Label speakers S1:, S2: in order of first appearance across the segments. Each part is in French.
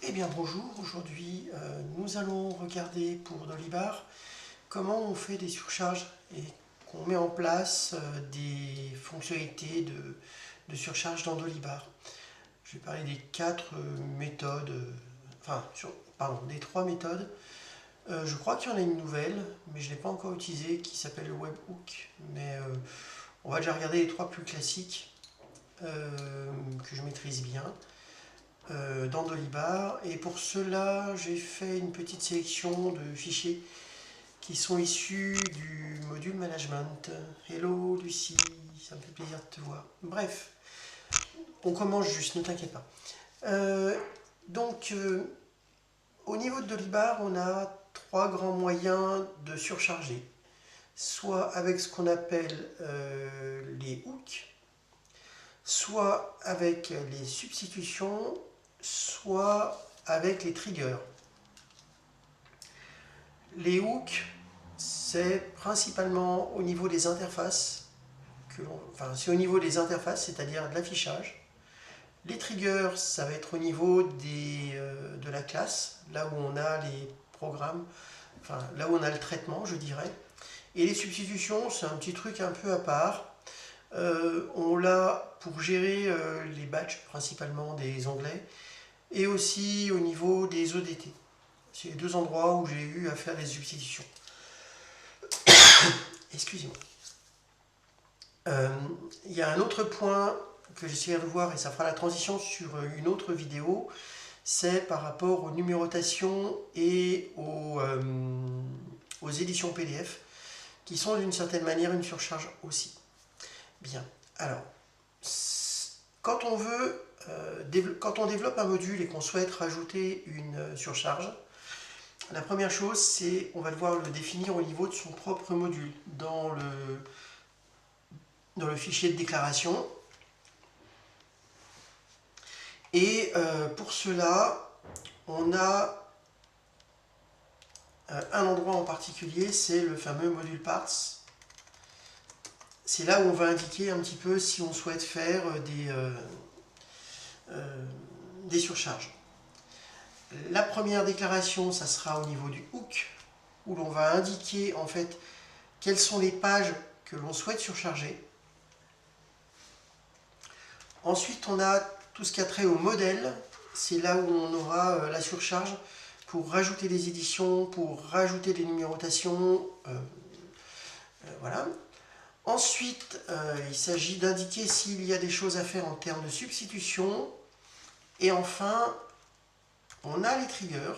S1: Eh bien bonjour, aujourd'hui nous allons regarder pour Dolibar comment on fait des surcharges et qu'on met en place des fonctionnalités de surcharge dans Dolibar. Je vais parler des quatre méthodes, pardon, des trois méthodes. Je crois qu'il y en a une nouvelle, mais je ne l'ai pas encore utilisée, qui s'appelle le webhook. Mais on va déjà regarder les trois plus classiques que je maîtrise bien. Dans Dolibar, et pour cela j'ai fait une petite sélection de fichiers qui sont issus du module management. Hello Lucie, ça me fait plaisir de te voir. Bref, on commence juste, ne t'inquiète pas. Au niveau de Dolibar, on a trois grands moyens de surcharger. Soit avec ce qu'on appelle les hooks, soit avec les substitutions, soit avec les triggers. Les hooks, c'est principalement au niveau des interfaces, c'est au niveau des interfaces, c'est-à-dire de l'affichage. Les triggers, ça va être au niveau de la classe, là où on a les programmes, là où on a le traitement, je dirais. Et les substitutions, c'est un petit truc un peu à part. On l'a pour gérer les badges, principalement des onglets, et aussi au niveau des ODT. C'est les deux endroits où j'ai eu à faire des substitutions. Excusez-moi. Il y a un autre point que j'essaierai de voir, et ça fera la transition sur une autre vidéo, c'est par rapport aux numérotations et aux éditions PDF, qui sont d'une certaine manière une surcharge aussi. Bien, alors, quand on développe un module et qu'on souhaite rajouter une surcharge, la première chose, c'est on va devoir le définir au niveau de son propre module dans le fichier de déclaration. Et pour cela, on a un endroit en particulier, c'est le fameux module parts. C'est là où on va indiquer un petit peu si on souhaite faire des surcharges. La première déclaration, ça sera au niveau du hook, où l'on va indiquer en fait quelles sont les pages que l'on souhaite surcharger. Ensuite, on a tout ce qui a trait au modèle. C'est là où on aura la surcharge pour rajouter des éditions, pour rajouter des numérotations. Voilà. Ensuite, il s'agit d'indiquer s'il y a des choses à faire en termes de substitution. Et enfin, on a les triggers.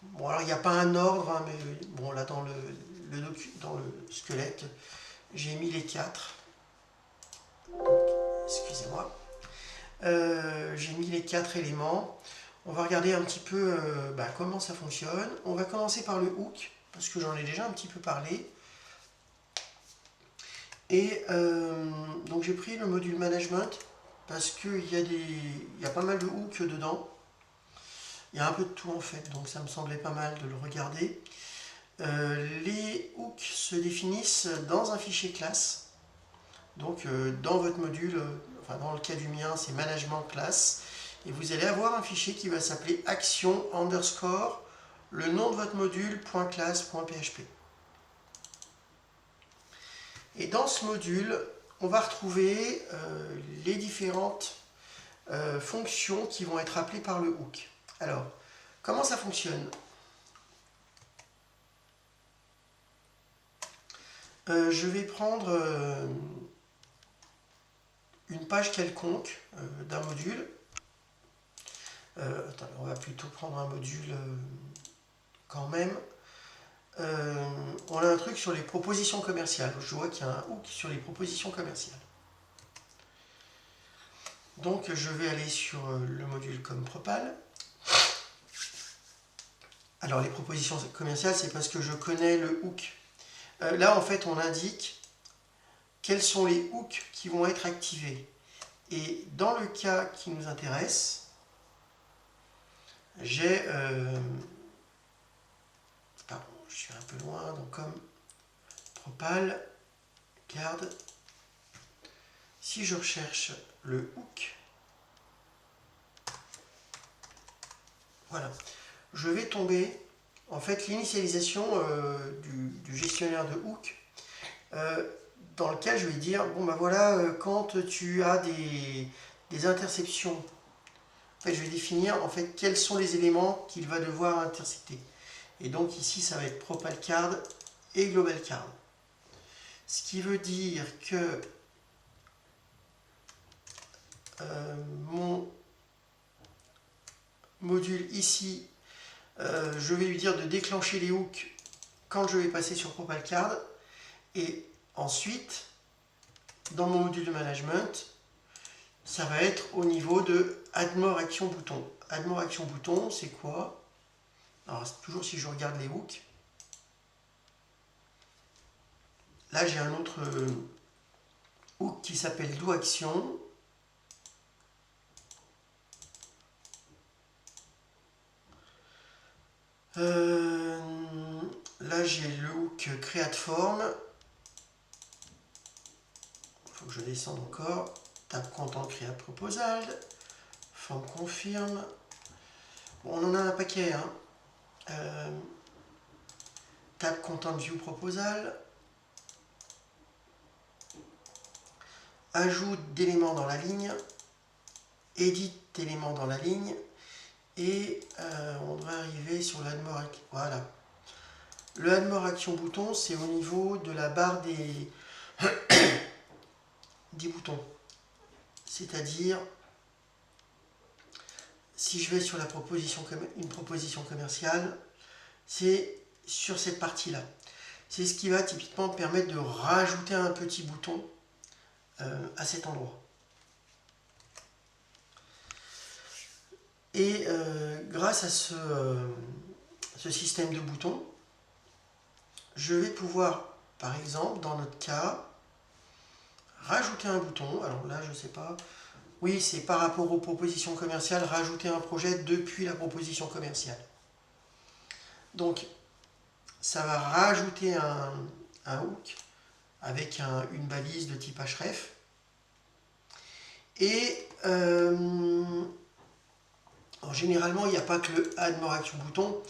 S1: Bon, alors il n'y a pas un ordre, hein, mais bon, là dans le squelette, j'ai mis les quatre. Excusez-moi. J'ai mis les quatre éléments. On va regarder un petit peu comment ça fonctionne. On va commencer par le hook, parce que j'en ai déjà un petit peu parlé. Et donc j'ai pris le module management, parce qu'il y a pas mal de hooks dedans. Il y a un peu de tout en fait, donc ça me semblait pas mal de le regarder. Les hooks se définissent dans un fichier classe. Donc dans votre module, dans le cas du mien, c'est management class. Et vous allez avoir un fichier qui va s'appeler action underscore le nom de votre module .class.php. Et dans ce module, on va retrouver les différentes fonctions qui vont être appelées par le hook. Alors, comment ça fonctionne ? Je vais prendre une page quelconque d'un module. On va plutôt prendre un module quand même. On a un truc sur les propositions commerciales. Je vois qu'il y a un hook sur les propositions commerciales. Donc je vais aller sur le module comme propal. Alors les propositions commerciales, c'est parce que je connais le hook. Là en fait on indique quels sont les hooks qui vont être activés. Et dans le cas qui nous intéresse, j'ai... pardon, je suis un peu loin, donc comme propal, garde. Si je recherche le hook, Voilà. Je vais tomber, en fait, l'initialisation du gestionnaire de hook, dans lequel je vais dire, bon ben voilà, quand tu as des interceptions, en fait, je vais définir en fait quels sont les éléments qu'il va devoir intercepter. Et donc ici, ça va être propal card et global card. Ce qui veut dire que mon module ici, je vais lui dire de déclencher les hooks quand je vais passer sur propal card. Et ensuite, dans mon module de management, ça va être au niveau de add more action bouton. Add more action bouton, c'est quoi? Alors, toujours si je regarde les hooks. Là, j'ai un autre hook qui s'appelle do action. Là, j'ai le hook create form. Il faut que je descende encore. Tab content create proposal. Form confirme. Bon, on en a un paquet. Hein. Tab content view proposal. Ajout d'éléments dans la ligne. Edit d'éléments dans la ligne. Et on devrait arriver sur le add more action. Voilà. Le add more action bouton, c'est au niveau de la barre des boutons. C'est-à-dire, si je vais sur une proposition commerciale, c'est sur cette partie-là. C'est ce qui va typiquement me permettre de rajouter un petit bouton à cet endroit. Et grâce à ce système de boutons, je vais pouvoir, par exemple, dans notre cas, rajouter un bouton. Alors là, je ne sais pas. Oui, c'est par rapport aux propositions commerciales, rajouter un projet depuis la proposition commerciale. Donc, ça va rajouter un hook avec une balise de type href. Et généralement, il n'y a pas que le add more action bouton,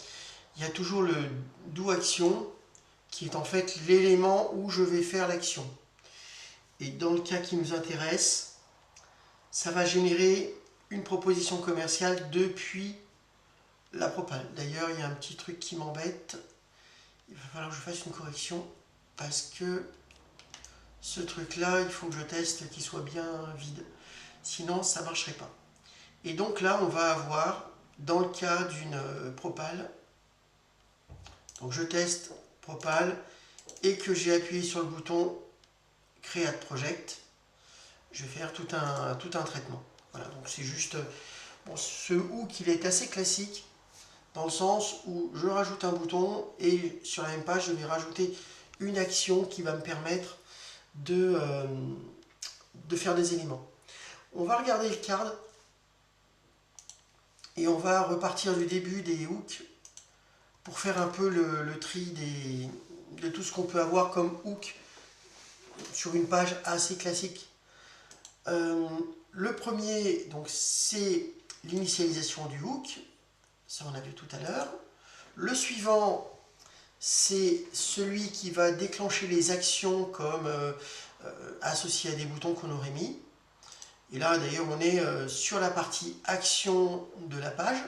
S1: il y a toujours le do action qui est en fait l'élément où je vais faire l'action. Et dans le cas qui nous intéresse, ça va générer une proposition commerciale depuis la propale. D'ailleurs, il y a un petit truc qui m'embête. Il va falloir que je fasse une correction parce que ce truc-là, il faut que je teste qu'il soit bien vide. Sinon, ça ne marcherait pas. Et donc là, on va avoir, dans le cas d'une propale, donc je teste propale et que j'ai appuyé sur le bouton Create Project, je vais faire tout un traitement. Voilà, donc c'est juste... Bon, ce hook, il est assez classique, dans le sens où je rajoute un bouton et sur la même page, je vais rajouter une action qui va me permettre de faire des éléments. On va regarder le card et on va repartir du début des hooks pour faire un peu le tri de tout ce qu'on peut avoir comme hook sur une page assez classique. Le premier, donc, c'est l'initialisation du hook, ça on a vu tout à l'heure. Le suivant, c'est celui qui va déclencher les actions comme associées à des boutons qu'on aurait mis. Et là d'ailleurs on est sur la partie action de la page.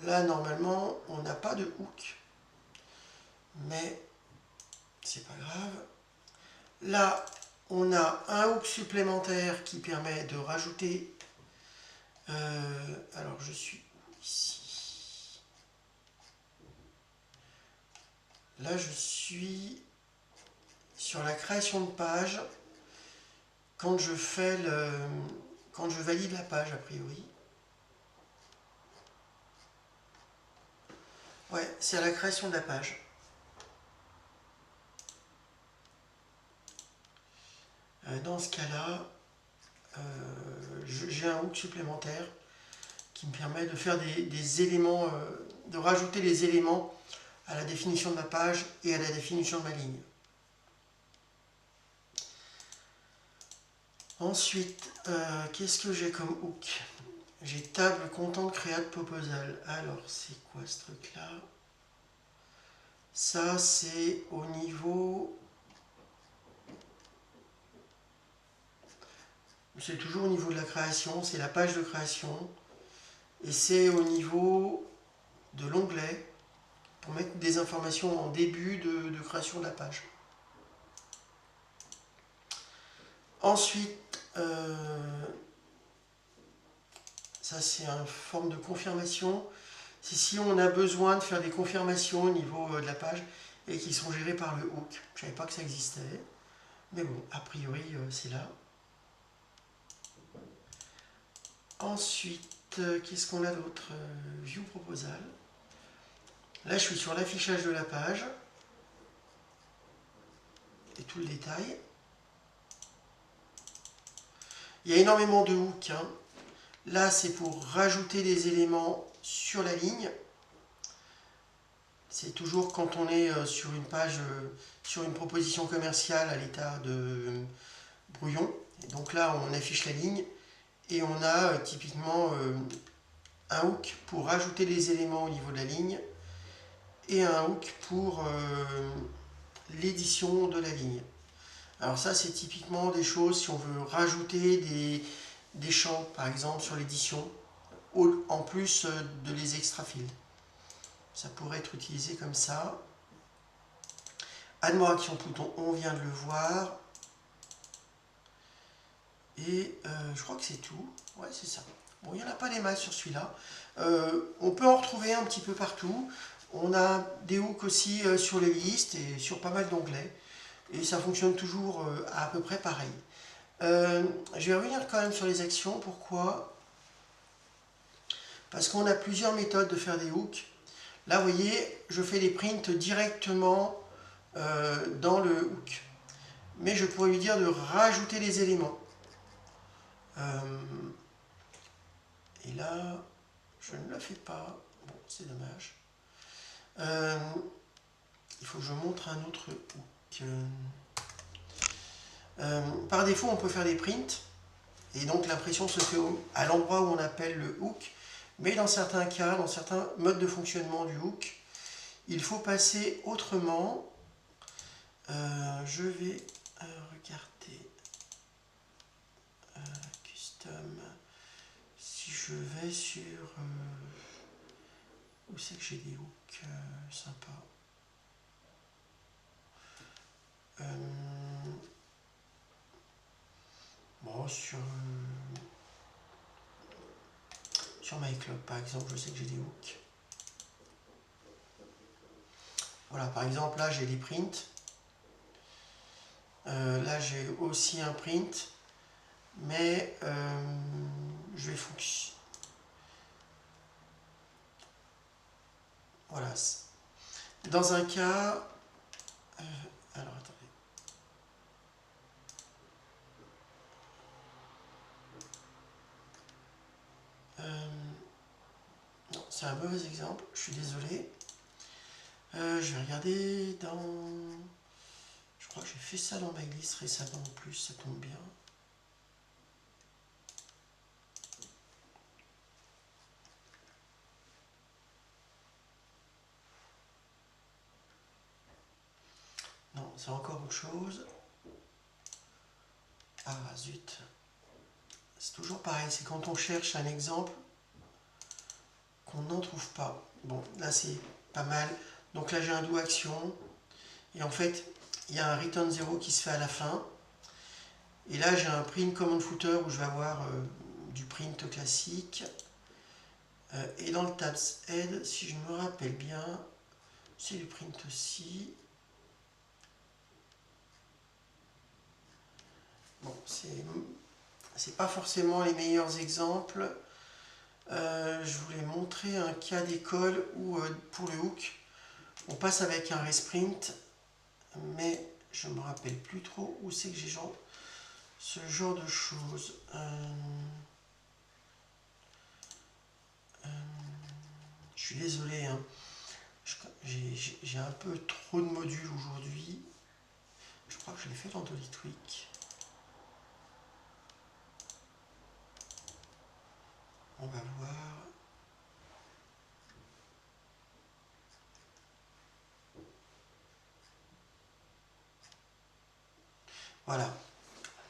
S1: Là normalement on n'a pas de hook, mais c'est pas grave. Là on a un hook supplémentaire qui permet de rajouter, alors je suis ici, là je suis sur la création de page quand je valide la page a priori. Ouais, c'est à la création de la page. Dans ce cas-là, j'ai un hook supplémentaire qui me permet de faire des éléments, de rajouter les éléments à la définition de ma page et à la définition de ma ligne. Ensuite, qu'est-ce que j'ai comme hook? J'ai table content create proposal. Alors, c'est quoi ce truc-là? Ça, c'est au niveau... C'est toujours au niveau de la création, c'est la page de création. Et c'est au niveau de l'onglet pour mettre des informations en début de création de la page. Ensuite, ça c'est une forme de confirmation. C'est si on a besoin de faire des confirmations au niveau de la page et qui sont gérées par le hook. Je ne savais pas que ça existait, mais bon, a priori c'est là. Ensuite, qu'est-ce qu'on a d'autre? View proposal. Là, je suis sur l'affichage de la page et tout le détail. Il y a énormément de hooks, hein. Là, c'est pour rajouter des éléments sur la ligne. C'est toujours quand on est sur une page, sur une proposition commerciale à l'état de brouillon. Et donc là, on affiche la ligne et on a typiquement un hook pour rajouter des éléments au niveau de la ligne et un hook pour l'édition de la ligne. Alors ça, c'est typiquement des choses si on veut rajouter des champs, par exemple, sur l'édition, en plus de les extra-fields. Ça pourrait être utilisé comme ça. Add more action bouton, on vient de le voir. Et je crois que c'est tout. Ouais, c'est ça. Bon, il n'y en a pas des masses sur celui-là. On peut en retrouver un petit peu partout. On a des hooks aussi sur les listes et sur pas mal d'onglets. Et ça fonctionne toujours à peu près pareil. Je vais revenir quand même sur les actions. Pourquoi? Parce qu'on a plusieurs méthodes de faire des hooks. Là, vous voyez, je fais des prints directement dans le hook. Mais je pourrais lui dire de rajouter des éléments. Et là, je ne le fais pas. Bon, c'est dommage. Il faut que je montre un autre hook. Par défaut, on peut faire des prints. Et donc, l'impression se fait à l'endroit où on appelle le hook. Mais dans certains cas, dans certains modes de fonctionnement du hook, il faut passer autrement. Je vais regarder custom. Si je vais sur où c'est que j'ai des hooks sympas. Bon, sur MyClub par exemple, je sais que j'ai des hooks. Voilà, par exemple, là j'ai des prints. Là j'ai aussi un print, mais je vais fonctionner. Voilà. Dans un cas, alors attendez. Non, c'est un mauvais exemple, je suis désolé. Je vais regarder dans... Je crois que j'ai fait ça dans MyList récemment en plus, ça tombe bien. Non, c'est encore autre chose. Ah zut. C'est toujours pareil, c'est quand on cherche un exemple qu'on n'en trouve pas. Bon, là c'est pas mal. Donc là j'ai un do action. Et en fait, il y a un return 0 qui se fait à la fin. Et là j'ai un print command footer où je vais avoir du print classique. Et dans le tabs head, si je me rappelle bien, c'est du print aussi. Bon, c'est pas forcément les meilleurs exemples. Je voulais montrer un cas d'école où pour le hook, on passe avec un resprint, mais je me rappelle plus trop où c'est que j'ai ce genre de choses. Je suis désolé, hein. J'ai un peu trop de modules aujourd'hui. Je crois que je l'ai fait dans Dolitwick. On va voir. Voilà,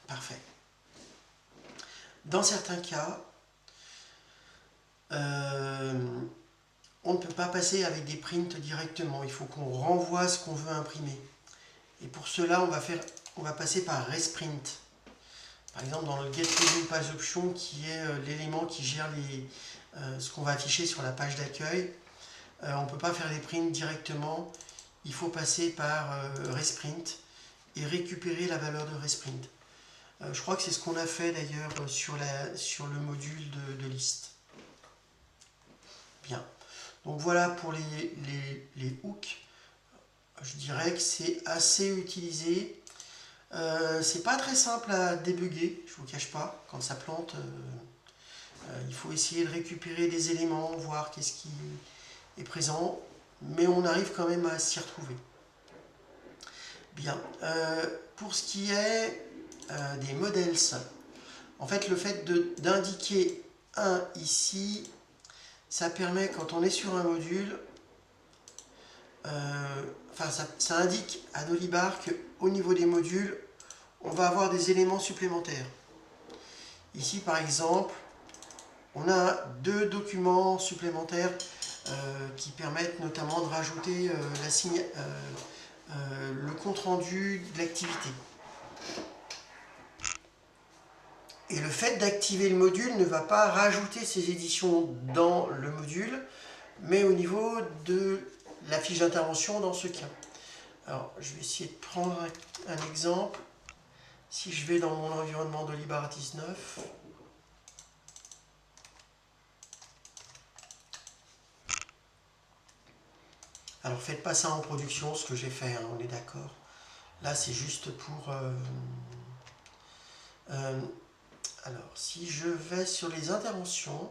S1: parfait. Dans certains cas, on ne peut pas passer avec des prints directement. Il faut qu'on renvoie ce qu'on veut imprimer. Et pour cela, on va passer par Resprint. Par exemple, dans le Get Resume Page Option, qui est l'élément qui gère ce qu'on va afficher sur la page d'accueil, on ne peut pas faire des prints directement. Il faut passer par Resprint et récupérer la valeur de Resprint. Je crois que c'est ce qu'on a fait d'ailleurs sur le module de liste. Bien. Donc voilà pour les hooks. Je dirais que c'est assez utilisé. C'est pas très simple à débugger, je vous cache pas. Quand ça plante, il faut essayer de récupérer des éléments, voir qu'est-ce qui est présent. Mais on arrive quand même à s'y retrouver. Bien. Pour ce qui est des models, en fait le fait d'indiquer 1 ici, ça permet quand on est sur un module, ça indique à Dolibar qu'au niveau des modules, on va avoir des éléments supplémentaires. Ici par exemple, on a 2 documents supplémentaires qui permettent notamment de rajouter le compte-rendu de l'activité. Et le fait d'activer le module ne va pas rajouter ces éditions dans le module, mais au niveau de la fiche d'intervention dans ce cas. Alors, je vais essayer de prendre un exemple. Si je vais dans mon environnement Dolibar 19, alors faites pas ça en production, ce que j'ai fait, hein, on est d'accord. Là, c'est juste pour... alors, si je vais sur les interventions,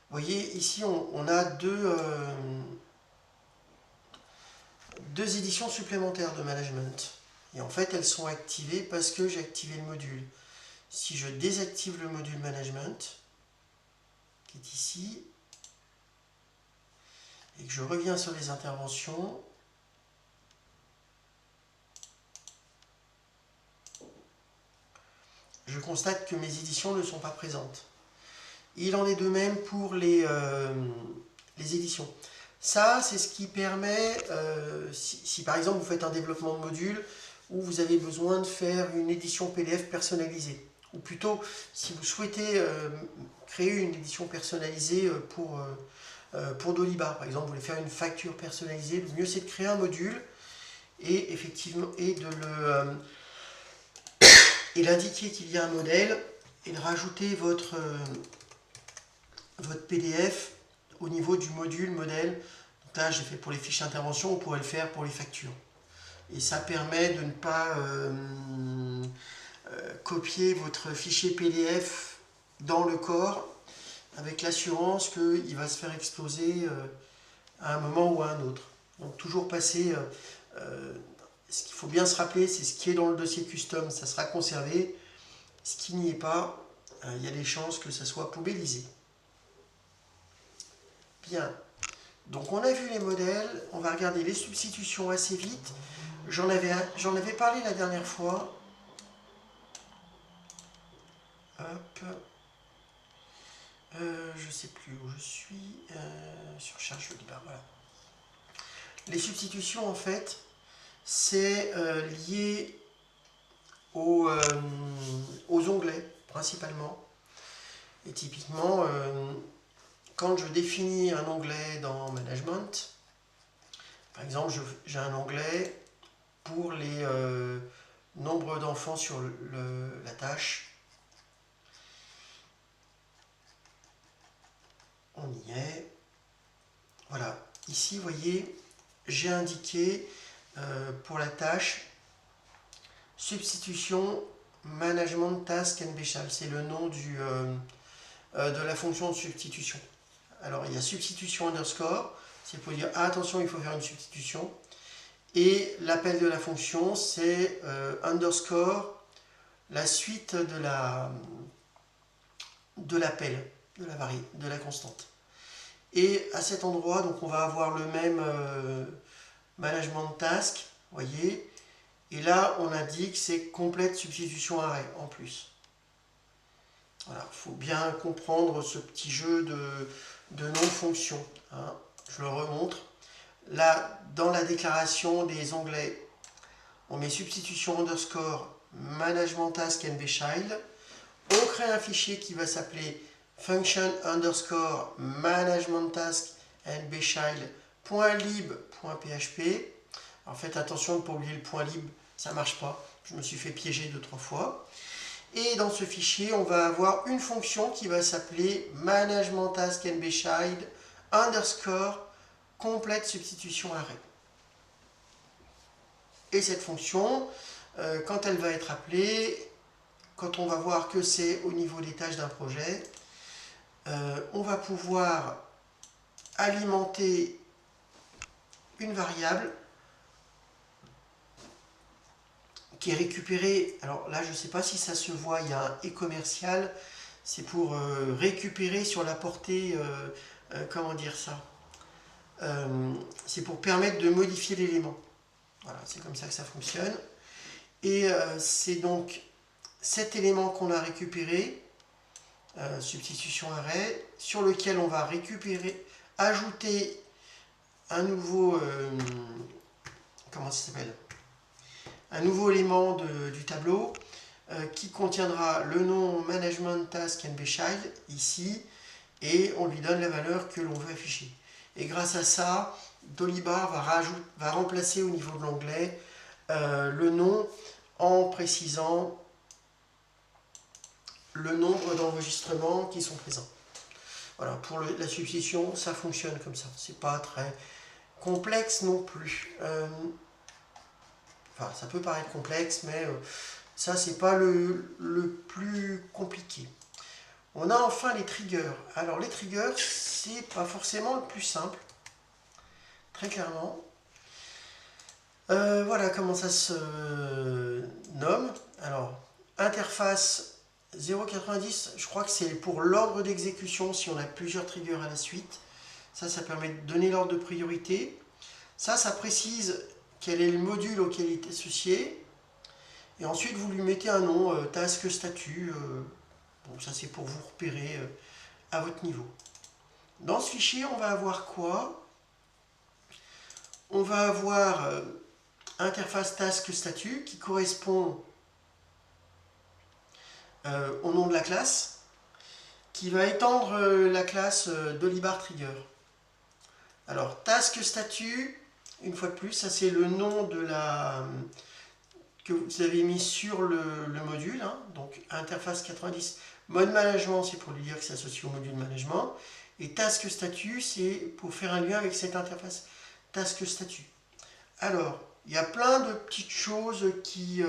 S1: vous voyez, ici, on a deux éditions supplémentaires de management. Et en fait, elles sont activées parce que j'ai activé le module. Si je désactive le module management, qui est ici, et que je reviens sur les interventions, je constate que mes éditions ne sont pas présentes. Il en est de même pour les éditions. Ça, c'est ce qui permet, si par exemple vous faites un développement de module où vous avez besoin de faire une édition PDF personnalisée, ou plutôt si vous souhaitez créer une édition personnalisée pour Dolibar, par exemple vous voulez faire une facture personnalisée, le mieux c'est de créer un module et effectivement et d'indiquer qu'il y a un modèle et de rajouter votre PDF au niveau du module modèle. Donc là, j'ai fait pour les fiches d'intervention, on pourrait le faire pour les factures. Et ça permet de ne pas copier votre fichier PDF dans le corps avec l'assurance qu'il va se faire exploser à un moment ou à un autre. Donc toujours passer... ce qu'il faut bien se rappeler, c'est ce qui est dans le dossier custom, ça sera conservé. Ce qui n'y est pas, il y a des chances que ça soit poubellisé. Bien, donc on a vu les modèles, on va regarder les substitutions assez vite. J'en avais parlé la dernière fois. Hop. Je ne sais plus où je suis. Sur charge Dolibar, voilà. Les substitutions, en fait, c'est lié aux onglets, principalement. Et typiquement, quand je définis un onglet dans Management, par exemple, j'ai un onglet pour les nombres d'enfants sur la tâche. On y est. Voilà. Ici, vous voyez, j'ai indiqué pour la tâche substitution management task and special. C'est le nom de la fonction de substitution. Alors il y a substitution underscore, c'est pour dire ah, attention, il faut faire une substitution. Et l'appel de la fonction, c'est underscore, la suite de l'appel, de la constante. Et à cet endroit, donc on va avoir le même management task, voyez. Et là, on indique c'est complète substitution arrêt en plus. Voilà, il faut bien comprendre ce petit jeu de non-fonction. Hein. Je le remontre. Là, dans la déclaration des onglets, on met substitution underscore management task nbchild. On crée un fichier qui va s'appeler function underscore management task nbchild.lib.php. En fait, attention de ne pas oublier le point lib, ça ne marche pas. Je me suis fait piéger 2-3 fois. Et dans ce fichier, on va avoir une fonction qui va s'appeler management task nbchild underscore complète substitution arrêt. Et cette fonction, quand elle va être appelée, quand on va voir que c'est au niveau des tâches d'un projet, on va pouvoir alimenter une variable qui est récupérée. Alors là, je ne sais pas si ça se voit, il y a un et commercial, c'est pour récupérer sur la portée, comment dire ça, c'est pour permettre de modifier l'élément. Voilà, c'est comme ça que ça fonctionne. Et c'est donc cet élément qu'on a récupéré, substitution arrêt, sur lequel on va récupérer, ajouter un nouveau, comment ça s'appelle, un nouveau élément du tableau qui contiendra le nom management task nbchild ici, et on lui donne la valeur que l'on veut afficher. Et grâce à ça, Dolibar va remplacer au niveau de l'onglet le nom en précisant le nombre d'enregistrements qui sont présents. Voilà, pour la substitution, ça fonctionne comme ça. C'est pas très complexe non plus. Enfin, ça peut paraître complexe, mais ça, c'est pas le plus compliqué. On a enfin les triggers. Alors, les triggers, c'est pas forcément le plus simple, très clairement. Voilà comment ça se nomme. Alors, interface 0,90, je crois que c'est pour l'ordre d'exécution si on a plusieurs triggers à la suite. Ça permet de donner l'ordre de priorité. Ça précise quel est le module auquel il est associé. Et ensuite, vous lui mettez un nom, task statut. Bon, ça, c'est pour vous repérer à votre niveau. Dans ce fichier, on va avoir quoi? On va avoir interface task statut qui correspond au nom de la classe, qui va étendre la classe Dolibar Trigger. Alors, task statut, une fois de plus, ça c'est le nom de la que vous avez mis sur le module. Hein, donc, interface 90, mode management, c'est pour lui dire que c'est associé au module management. Et task statut, c'est pour faire un lien avec cette interface task statut. Alors, il y a plein de petites choses qui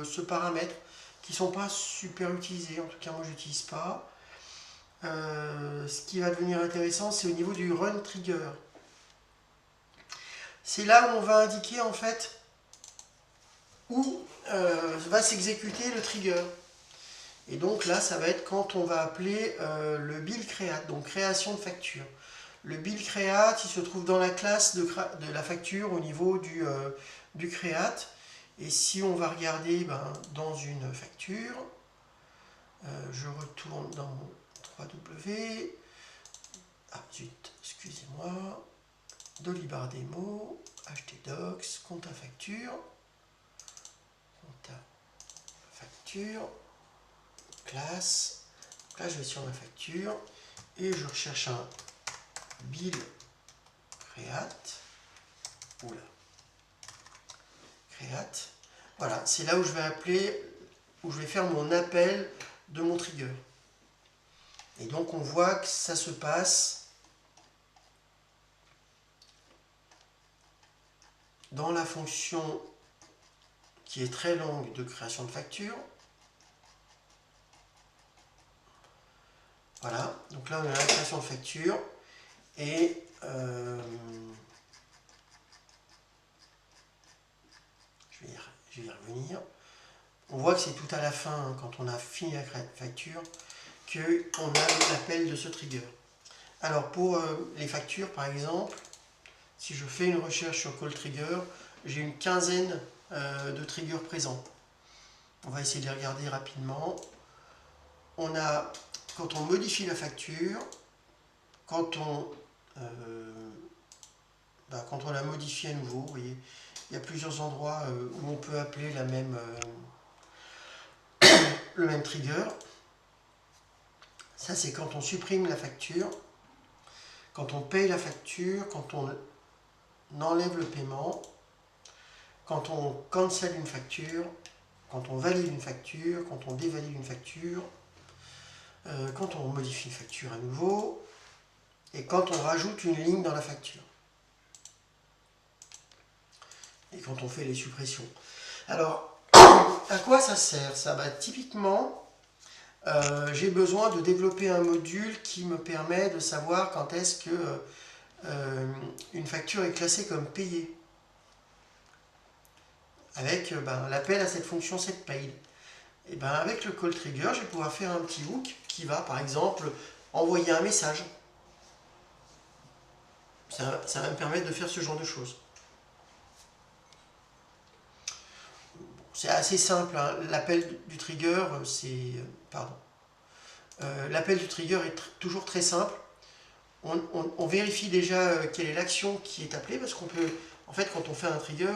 S1: se paramètrent, qui ne sont pas super utilisées. En tout cas, moi, je n'utilise pas. Ce qui va devenir intéressant, c'est au niveau du run trigger. C'est là où on va indiquer en fait où va s'exécuter le trigger. Et donc là, ça va être quand on va appeler le bill create, donc création de facture. Le bill create, il se trouve dans la classe de la facture au niveau du create. Et si on va regarder dans une facture, je retourne dans mon 3W. Ah zut, excusez-moi. Dolibar démo, htdocs, compte à facture. Compte à facture. Classe. Donc là, je vais sur ma facture et je recherche un bill create. Oula. Create. Voilà, c'est là où je vais appeler, où je vais faire mon appel de mon trigger. Et donc on voit que ça se passe dans la fonction qui est très longue de création de facture. Voilà, donc là on a la création de facture. Et je vais y revenir. On voit que c'est tout à la fin, hein, quand on a fini la facture, qu'on a l'appel de ce trigger. Alors pour les factures par exemple, si je fais une recherche sur call trigger, j'ai une quinzaine de triggers présents. On va essayer de les regarder rapidement. On a, quand on modifie la facture, quand on la modifie à nouveau, vous voyez, il y a plusieurs endroits où on peut appeler le même trigger. Ça, c'est quand on supprime la facture, quand on paye la facture, quand on enlève le paiement, quand on cancelle une facture, quand on valide une facture, quand on dévalide une facture, quand on modifie une facture à nouveau, et quand on rajoute une ligne dans la facture. Et quand on fait les suppressions. Alors, à quoi ça sert ça? Typiquement, j'ai besoin de développer un module qui me permet de savoir quand est-ce que une facture est classée comme payée. Avec l'appel à cette fonction setPaid. Et avec le call trigger, je vais pouvoir faire un petit hook qui va par exemple envoyer un message. Ça va me permettre de faire ce genre de choses. C'est assez simple, hein. L'appel du trigger, l'appel du trigger est toujours très simple. On vérifie déjà quelle est l'action qui est appelée, parce qu'on peut, en fait, quand on fait un trigger,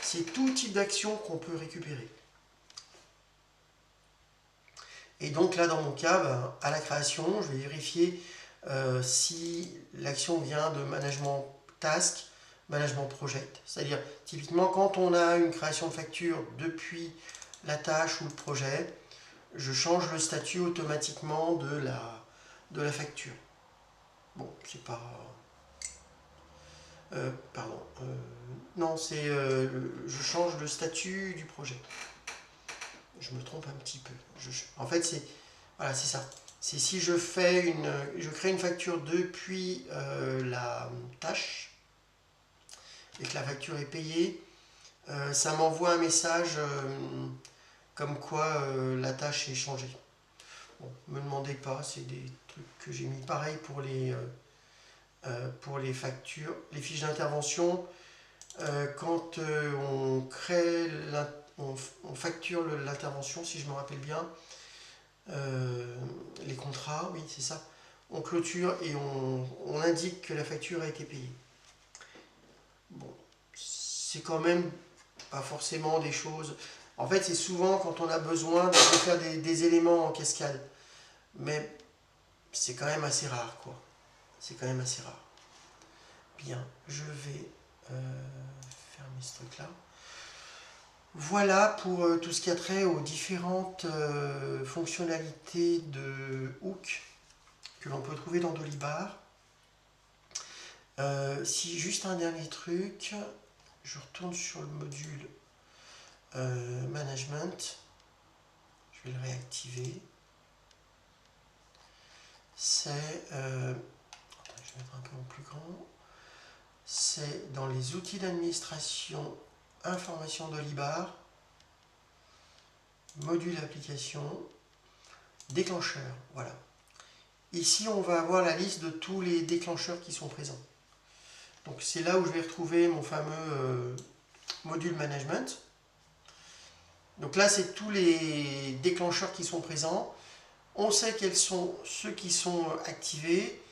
S1: c'est tout type d'action qu'on peut récupérer. Et donc là, dans mon cas, à la création, je vais vérifier si l'action vient de management task, management project. C'est-à-dire, typiquement, quand on a une création de facture depuis la tâche ou le projet, je change le statut automatiquement de la facture. Bon, c'est pas... non, c'est... je change le statut du projet. Je me trompe un petit peu. En fait, c'est... Voilà, c'est ça. C'est si je crée une facture depuis la tâche et que la facture est payée, ça m'envoie un message comme quoi la tâche est changée. Bon, me demandez pas, c'est des trucs que j'ai mis pareil pour les factures, les fiches d'intervention. Quand on facture l'intervention, si je me rappelle bien, les contrats, oui c'est ça, on clôture et on indique que la facture a été payée. Bon, c'est quand même pas forcément des choses... En fait, c'est souvent quand on a besoin de faire des éléments en cascade. Mais c'est quand même assez rare, quoi. C'est quand même assez rare. Bien, je vais fermer ce truc-là. Voilà pour tout ce qui a trait aux différentes fonctionnalités de hook que l'on peut trouver dans Dolibar. Si juste un dernier truc, je retourne sur le module management, je vais le réactiver. C'est, je vais mettre un peu en plus grand, c'est dans les outils d'administration information Dolibar, module application, déclencheur, voilà. Ici, on va avoir la liste de tous les déclencheurs qui sont présents. Donc c'est là où je vais retrouver mon fameux module management. Donc là, c'est tous les déclencheurs qui sont présents. On sait quels sont ceux qui sont activés.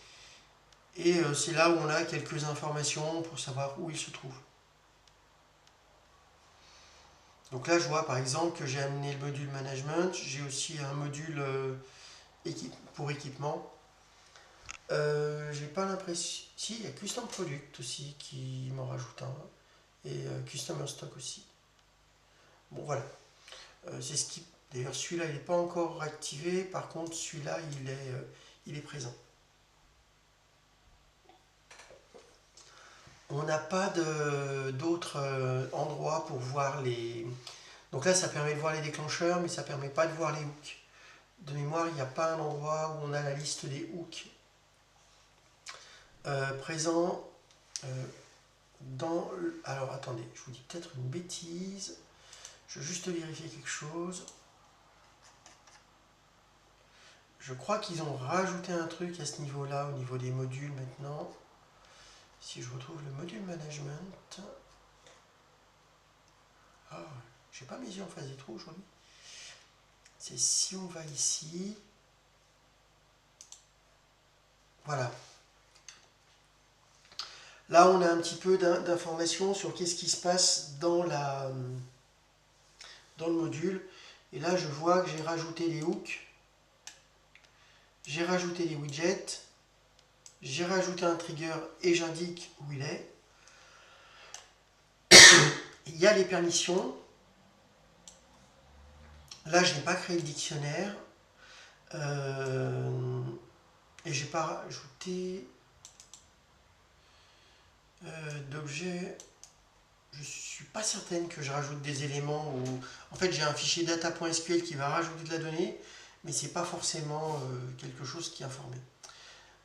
S1: Et c'est là où on a quelques informations pour savoir où ils se trouvent. Donc là, je vois par exemple que j'ai amené le module management. J'ai aussi un module pour équipement. J'ai pas l'impression... Si, il y a Custom Product aussi qui m'en rajoute un. Et Customer Stock aussi. Bon, voilà. C'est ce qui... D'ailleurs, celui-là, il n'est pas encore activé. Par contre, celui-là, il est présent. On n'a pas d'autres endroits pour voir les... Donc là, ça permet de voir les déclencheurs, mais ça ne permet pas de voir les hooks. De mémoire, il n'y a pas un endroit où on a la liste des hooks. présent dans... Alors attendez, je vous dis peut-être une bêtise. Je veux juste vérifier quelque chose. Je crois qu'ils ont rajouté un truc à ce niveau-là, au niveau des modules maintenant. Si je retrouve le module management... Ah, j'ai pas mes yeux en face des trous aujourd'hui. C'est si on va ici... Voilà. Là, on a un petit peu d'informations sur qu'est-ce qui se passe dans le module. Et là, je vois que j'ai rajouté les hooks. J'ai rajouté les widgets. J'ai rajouté un trigger et j'indique où il est. Il y a les permissions. Là, je n'ai pas créé le dictionnaire. Et j'ai pas rajouté d'objets. Je suis pas certaine que je rajoute des éléments où... En fait, j'ai un fichier data.sql qui va rajouter de la donnée, mais c'est pas forcément quelque chose qui est informé.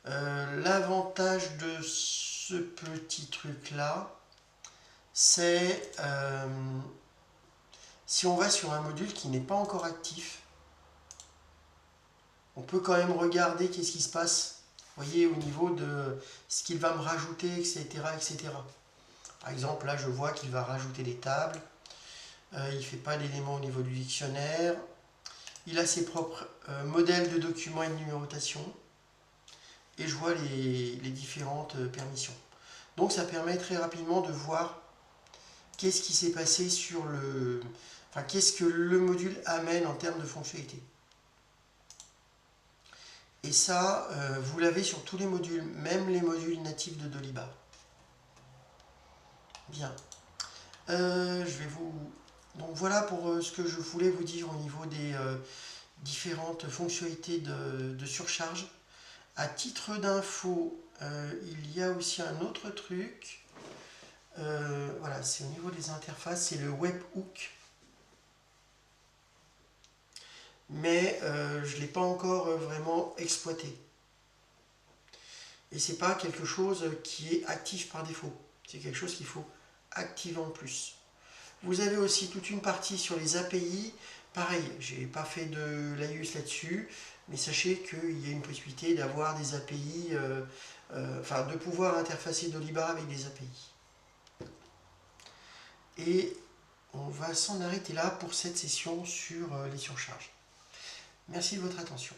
S1: L'avantage de ce petit truc là, c'est si on va sur un module qui n'est pas encore actif, on peut quand même regarder qu'est-ce qui se passe, vous voyez, au niveau de ce qu'il va me rajouter, etc., etc. Par exemple, là, je vois qu'il va rajouter des tables. Il ne fait pas d'éléments au niveau du dictionnaire. Il a ses propres modèles de documents et de numérotation. Et je vois les différentes permissions. Donc ça permet très rapidement de voir qu'est-ce qui s'est passé sur le... Enfin, qu'est-ce que le module amène en termes de fonctionnalité. Et ça, vous l'avez sur tous les modules, même les modules natifs de Dolibar. Bien. Je vais vous... Donc voilà pour ce que je voulais vous dire au niveau des différentes fonctionnalités de surcharge. À titre d'info, il y a aussi un autre truc. Voilà, c'est au niveau des interfaces, c'est le webhook. Mais je ne l'ai pas encore vraiment exploité. Et c'est pas quelque chose qui est actif par défaut. C'est quelque chose qu'il faut activer en plus. Vous avez aussi toute une partie sur les API. Pareil, j'ai pas fait de laïus là-dessus, mais sachez qu'il y a une possibilité d'avoir des API, enfin de pouvoir interfacer Dolibar avec des API. Et on va s'en arrêter là pour cette session sur les surcharges. Merci de votre attention.